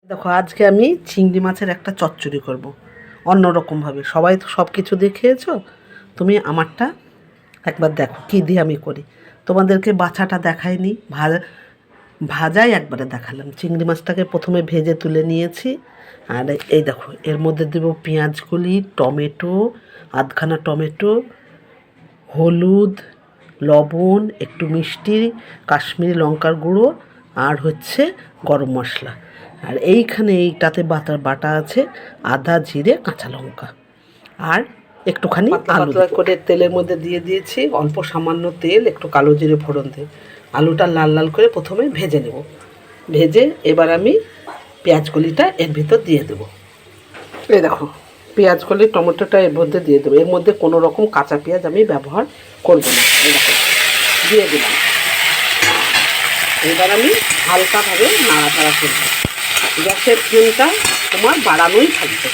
দেখো আজকে আমি চিংড়ি মাছের একটা চচ্চড়ি করব অন্যরকমভাবে। সবাই তো সব কিছু দিয়ে খেয়েছো, তুমি আমারটা একবার দেখো কী দিয়ে আমি করি। তোমাদেরকে বাছাটা দেখাইনি, ভাজাই একবারে দেখালাম। চিংড়ি মাছটাকে প্রথমে ভেজে তুলে নিয়েছি। আর এই দেখো এর মধ্যে দেবো পেঁয়াজকলি, টমেটো, আধখানা টমেটো, হলুদ, লবণ, একটু মিষ্টি, কাশ্মীরি লঙ্কার গুঁড়ো, আর হচ্ছে গরম মশলা। আর এইটাতে বাটা আছে আদা, জিরে, কাঁচা লঙ্কা, আর একটুখানি আলু করে তেলের মধ্যে দিয়ে দিয়েছি। অল্প সামান্য তেল, একটু কালো জিরে ফোড়ন দিয়ে আলুটা লাল লাল করে প্রথমে ভেজে নেব। ভেজে এবার আমি পেঁয়াজকলিটা এর ভিতর দিয়ে দেবো। এই দেখো পেঁয়াজকলি, টমেটোটা এর মধ্যে দিয়ে দেবো। এর মধ্যে কোনো রকম কাঁচা পেঁয়াজ আমি ব্যবহার করব না। এই দেখো দিয়ে দিলাম। এবার আমি হালকাভাবে নাড়াচাড়া করব। গ্যাসের ফ্লেমটা তোমার বাড়ানোই থাকবে।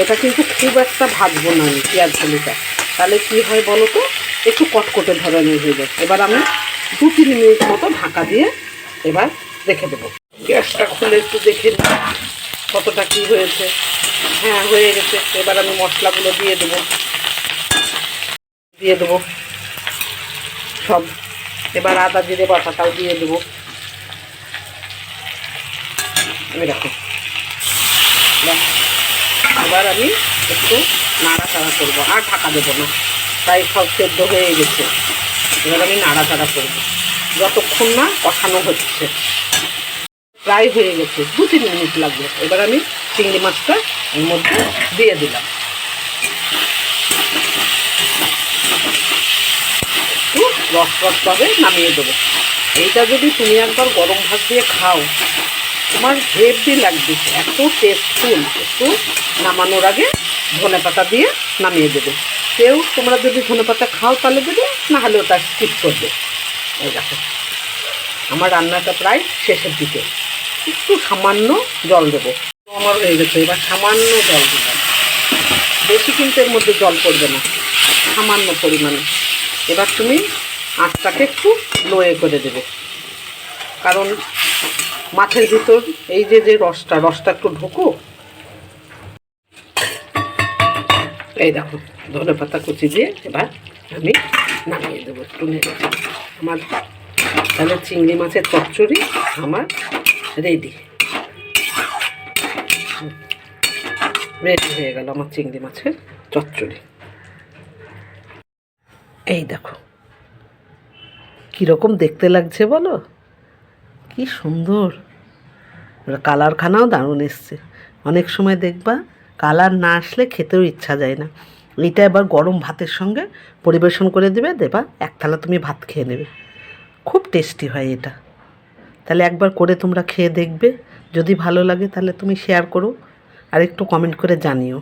এটা কিন্তু খুব একটা ভাজবো না আমি পেঁয়াজকলিটা, তাহলে কী হয় বলো তো, একটু কটকটে ধরনের হয়ে যায়। এবার আমি 2-3 মিনিট মতো ঢাকা দিয়ে এবার রেখে দেবো। গ্যাসটা খুলে একটু দেখে নিই কতটা কী হয়েছে। হ্যাঁ, হয়ে গেছে। এবার আমি মশলাগুলো দিয়ে দেবো সব। এবার আদা জিরে বাটাটাও দিয়ে দেবো। দেখো এবার আমি একটু নাড়াচাড়া করবো, আর ঢাকা দেবো না, তাই সব সেদ্ধ হয়ে গেছে। এবার আমি নাড়াচাড়া করবো যতক্ষণ না কষানো হচ্ছে। প্রায় হয়ে গেছে, 2-3 মিনিট লাগবে। এবার আমি চিংড়ি মাছটা এর মধ্যে দিয়ে দিলাম। একটু রসভাবে নামিয়ে দেবো। এইটা যদি তুমি একবার গরম ভাত দিয়ে খাও, তোমার হেভি লাগবে, এত টেস্টফুল। একটু নামানোর আগে ধনেপাতা দিয়ে নামিয়ে দেবে। কেউ তোমরা যদি ধনেপাতা খাও তাহলে দেবে, না হলে ওটা স্কিপ করবে। এই দেখো আমার রান্নাটা প্রায় শেষের দিকে। একটু সামান্য জল দেবো। আমার হয়ে গেছে। এবার সামান্য জল দিলাম, বেশি কিন্তু এর মধ্যে জল পড়বে না, সামান্য পরিমাণে। এবার তুমি আঁচটাকে একটু লোয়ে করে দেবে, কারণ মাছের ভিতর এই যে রসটা একটু ঢুকুক। এই দেখো ধনেপাতা কুচি দিয়ে এবার আমি নামিয়ে দেবো। একটু নেড়ে আমার তাহলে চিংড়ি মাছের চচ্চড়ি আমার রেডি হয়ে গেল আমার চিংড়ি মাছের চচ্চড়ি। এই দেখো কীরকম দেখতে লাগছে বলো, কি সুন্দর। কালারখানাও দারুণ এসছে। অনেক সময় দেখবা কালার না আসলে খেতেও ইচ্ছা যায় না। এইটা এবার গরম ভাতের সঙ্গে পরিবেশন করে দেবা, এক থালা তুমি ভাত খেয়ে নেবে। খুব টেস্টি হয় এটা। তাহলে একবার করে তোমরা খেয়ে দেখবে। যদি ভালো লাগে তাহলে তুমি শেয়ার করো, আর একটু কমেন্ট করে জানিও।